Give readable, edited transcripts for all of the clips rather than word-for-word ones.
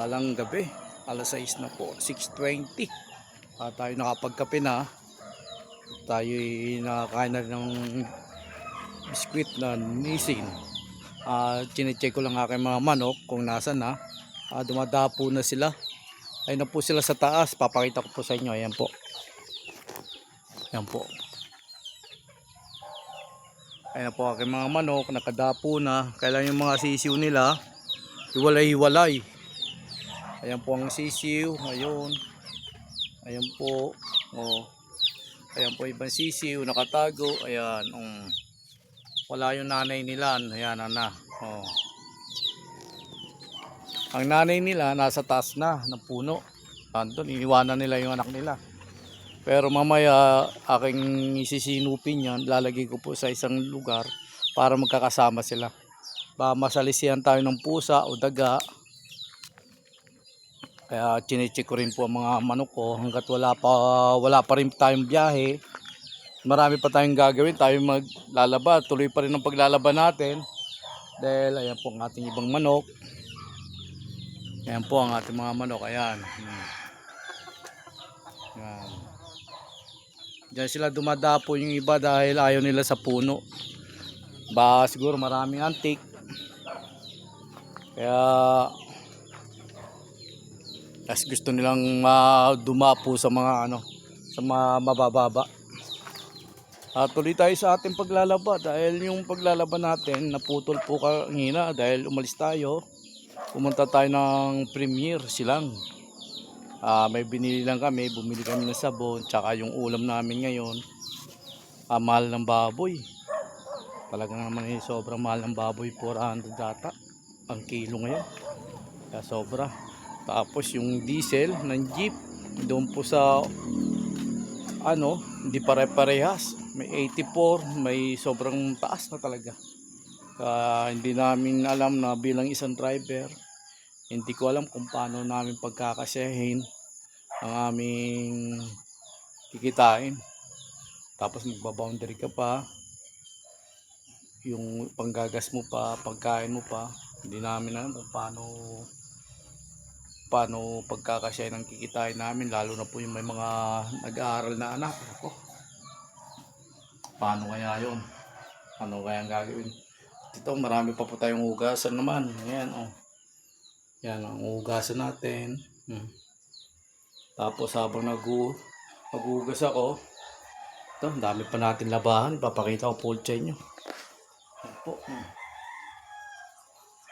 Balang gabi, alas 6 na po, 6:20. Tayo nakapagkape na. Tayo nakakain na rin ng biskwit na nisin. Chinecheck ko lang aking mga manok kung nasa na. Dumadapo na sila. Ayun na po sila sa taas. Papakita ko po sa inyo. Ayan po. Ayan po. Ayan na po aking mga manok. Nakadapo na. Kailan yung mga sisiw nila hiwalay-hiwalay. Ayan po ang sisiw. Ayun. Ayan po. Oh. Ayan po ibang sisiw. Nakatago. Ayan. Wala yung nanay nila. Ayan na. Oh. Ang nanay nila nasa taas na ng puno. Andun, iniwanan nila yung anak nila. Pero mamaya aking isisinupin yan. Lalagay ko po sa isang lugar para magkakasama sila. Ba masalisihan tayo ng pusa o daga. Kaya chinecheck ko rin po ang mga manok ko hanggat wala pa rin tayong biyahe. Marami pa tayong gagawin. Tayo maglalaba. Tuloy pa rin ang paglalaba natin. Dahil ayan po ang ating ibang manok. Ayan po ang ating mga manok. Ayan. Ayan. Diyan sila dumadapo yung iba dahil ayaw nila sa puno. Ba siguro maraming antik. Kaya gusto nilang dumapo sa mga sa mga mabababa. Tuloy tayo sa ating paglalaba dahil yung paglalaba natin naputol po kanina dahil umalis tayo. Pumunta tayo ng Premier Silang. May binili lang kami, bumili kami ng sabon, tsaka yung ulam namin ngayon. Mahal ng baboy. Talaga naman sobrang mahal ng baboy, 400 data ang kilo ngayon. Kaya sobra. Tapos yung diesel ng jeep doon po sa hindi pare-parehas. May 84, may sobrang taas na talaga. Hindi namin alam na bilang isang driver, hindi ko alam kung paano namin pagkakasyahin ang aming kikitain. Tapos magbaboundary ka pa, yung panggagas mo pa, pagkain mo pa. Hindi namin alam kung paano pagkakasyahin ang kikitain namin, lalo na po yung may mga nag-aaral na anak. Paano kaya yun? Ano kaya ang gagawin? Ito, marami pa po tayong hugasan naman. Ayan, yan ang hugasan natin. Tapos habang maghugas ako, ito, dami pa natin labahan. Papakita ko po sa inyo. Ayan po.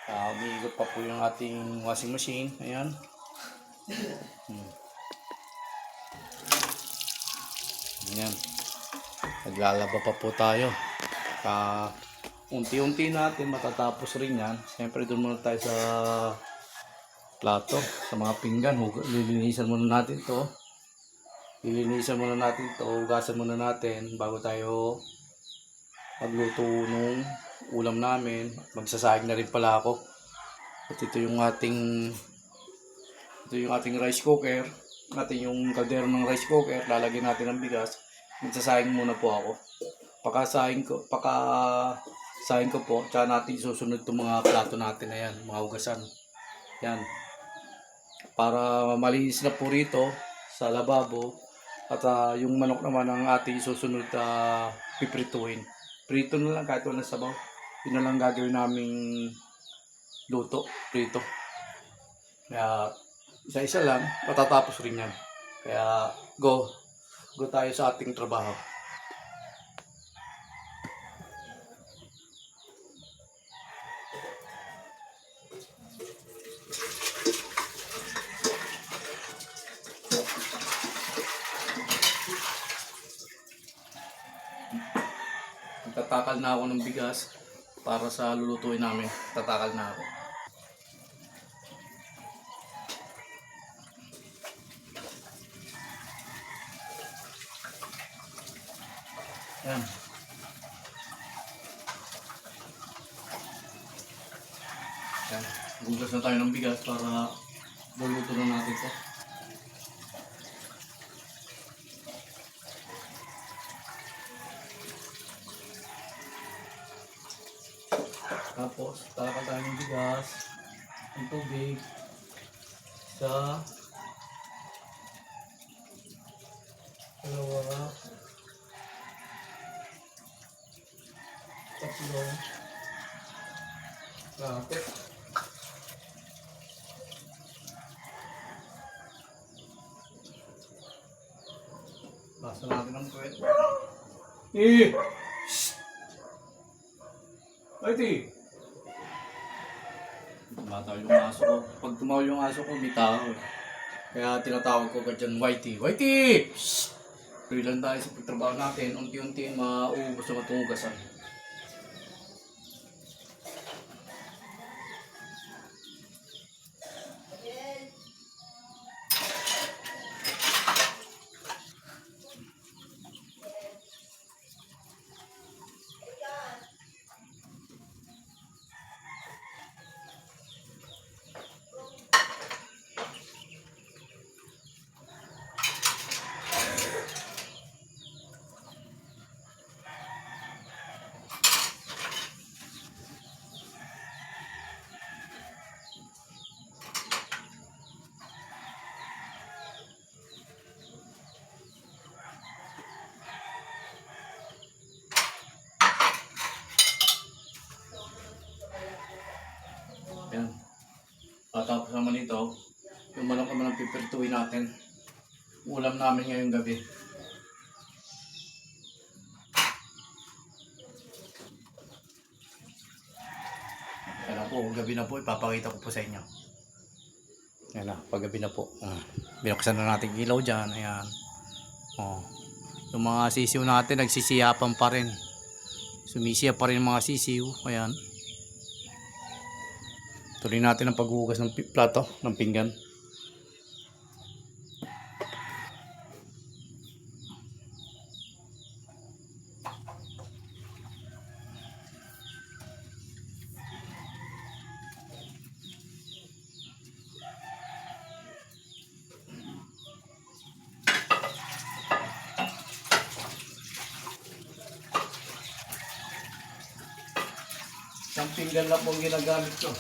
Umiikot pa po yung ating washing machine. Ayan. Ayan. Naglalaba pa po tayo. Unti-unti natin matatapos rin yan. Siyempre doon muna tayo sa plato, sa mga pinggan. Lilinisan muna natin to. Hugasan muna natin bago tayo magluto ng ulam namin. Magsasahing na rin pala ako. At ito yung ating rice cooker. Yung kaldero ng rice cooker. Lalagyan natin ng bigas. Magsasahing muna po ako. Pakasahing ko po, tsaka natin susunod itong mga plato natin na yan, mga hugasan. Yan. Para malinis na po rito sa lababo. At yung manok naman ang ating susunod piprituhin. Prito na lang kahit walang sabaw. Yun na lang gagawin naming luto, prito. Kaya isa-isa lang, matatapos rin yan. Kaya go tayo sa ating trabaho. Tatakal na ako ng bigas para sa lulutuin namin. Tatakal na ako. Ayan. Ayan. Gugas na tayo ng bigas para luluto na natin ito. Tapos, takal tayo ng bigas, ng tubig. Isa. Dalawa. Tatlo. Apat. Basta natin ang puwet. Eh! Whitey! Tumatawal yung aso ko. Pag tumawal yung aso ko, may tao eh. Kaya tinatawag ko ka dyan, Whitey. Whitey! Shhh! Tuloy lang tayo sa pagtrabaho natin. Unti-unti mauubos na matugasan. Yan. Tapos naman ito, yung manok naman ang pipirtuin natin. Ulam namin ngayong gabi. Yan na po, gabi na po, ipapakita ko po sa inyo. Yan na, pag gabi na po. Binuksan na natin ilaw dyan, ayan. Yung mga sisiw natin, nagsisiyapan pa rin. Sumisiya pa rin yung mga sisiw, ayan. Tuloy natin ang paghuhugas ng plato, ng pinggan. Isang pinggan lang po ang ginagamit ko.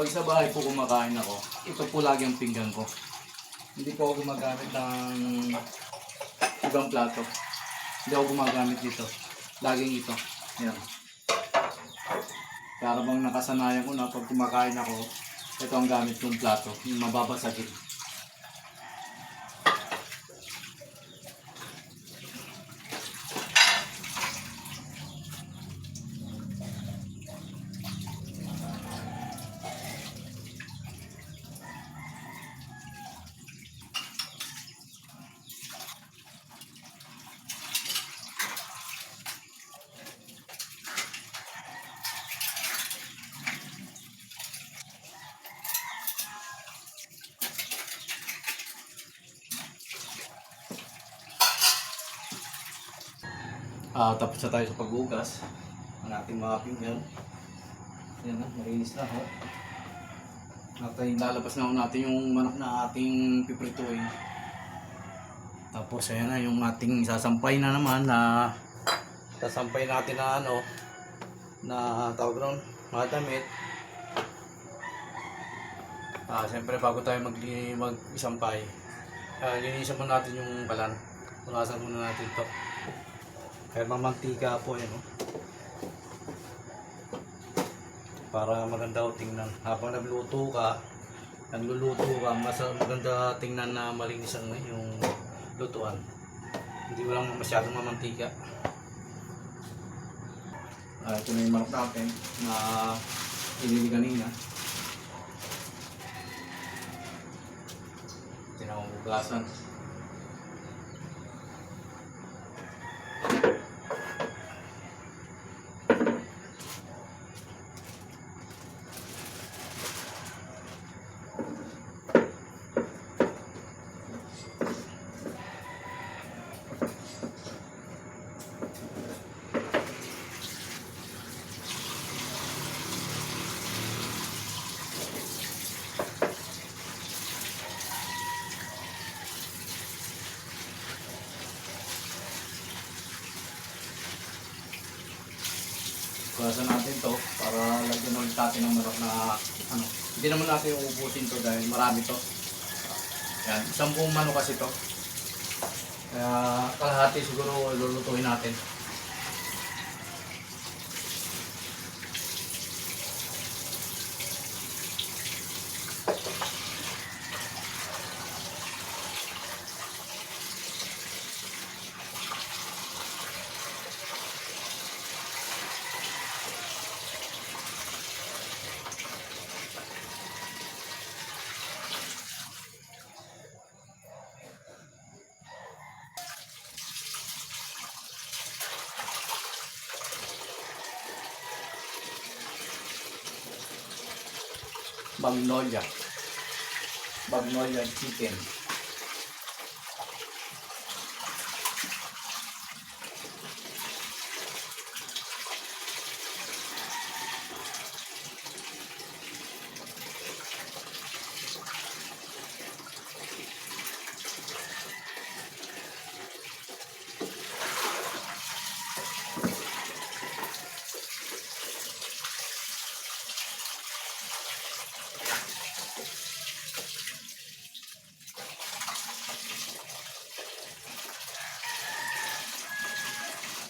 Pag sa bahay po kumakain ako, ito po lagi ang pinggan ko. Hindi po ako gumagamit ng ibang plato. Hindi ako gumagamit dito. Laging ito. Yan. Para bang nakasanayan ko na pag kumakain ako, ito ang gamit kong plato. Yung mababasagin. Tapos na tayo sa paghugas ang ating mga pinggan. Yan na, marinis na ho. At lalabas na ho natin yung manok na ating piprituin. Tapos ayan na yung ating sasampay na naman na sasampay natin na na tawag doon, mga damit. Siyempre bago tayo mag-isampay, linisan muna natin yung balan. Punasan muna natin ito. Kaya mamantika po yan, para maganda o tingnan. Habang nagluluto ka, mas maganda tingnan na malinis ang yung lutuan. Hindi mo lang masyadong mamantika. Ito na yung manok natin na inili kanina. Tinahugasan. Bawasan natin to para lagyan ulit natin ng manok na ano. Hindi naman natin uubusin to dahil marami to. Yan, 10 manok kasi to. Kaya kalahati siguro lulutuin natin. Magnolia. Magnolia chicken.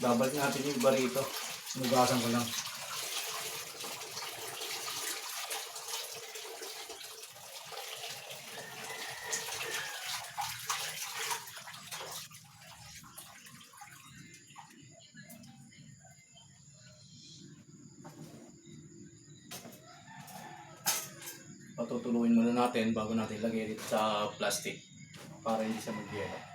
Babalik natin yung iba rito. Sinugasan ko lang. Patutuluin muna natin bago natin lagay dito sa plastic para hindi siya mag-yelo.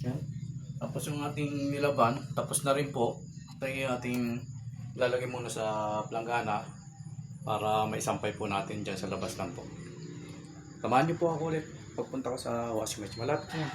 Yan. Tapos yung ating nilaban, tapos na rin po. Ito yung ating lalagay muna sa planggana para maisampay po natin dyan sa labas lang po. Samahan niyo po ako ulit pagpunta ko sa washing machine. Malapit na yan.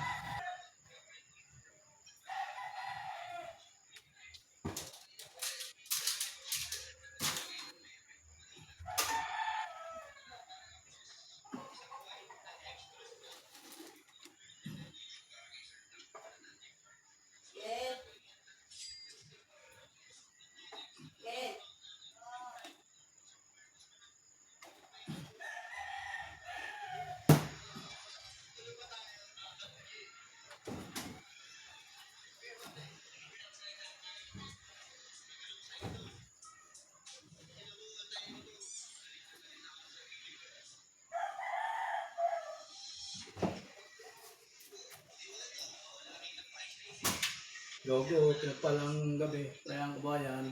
Gogo, pinagpalang gabi, kaya ang kabayan.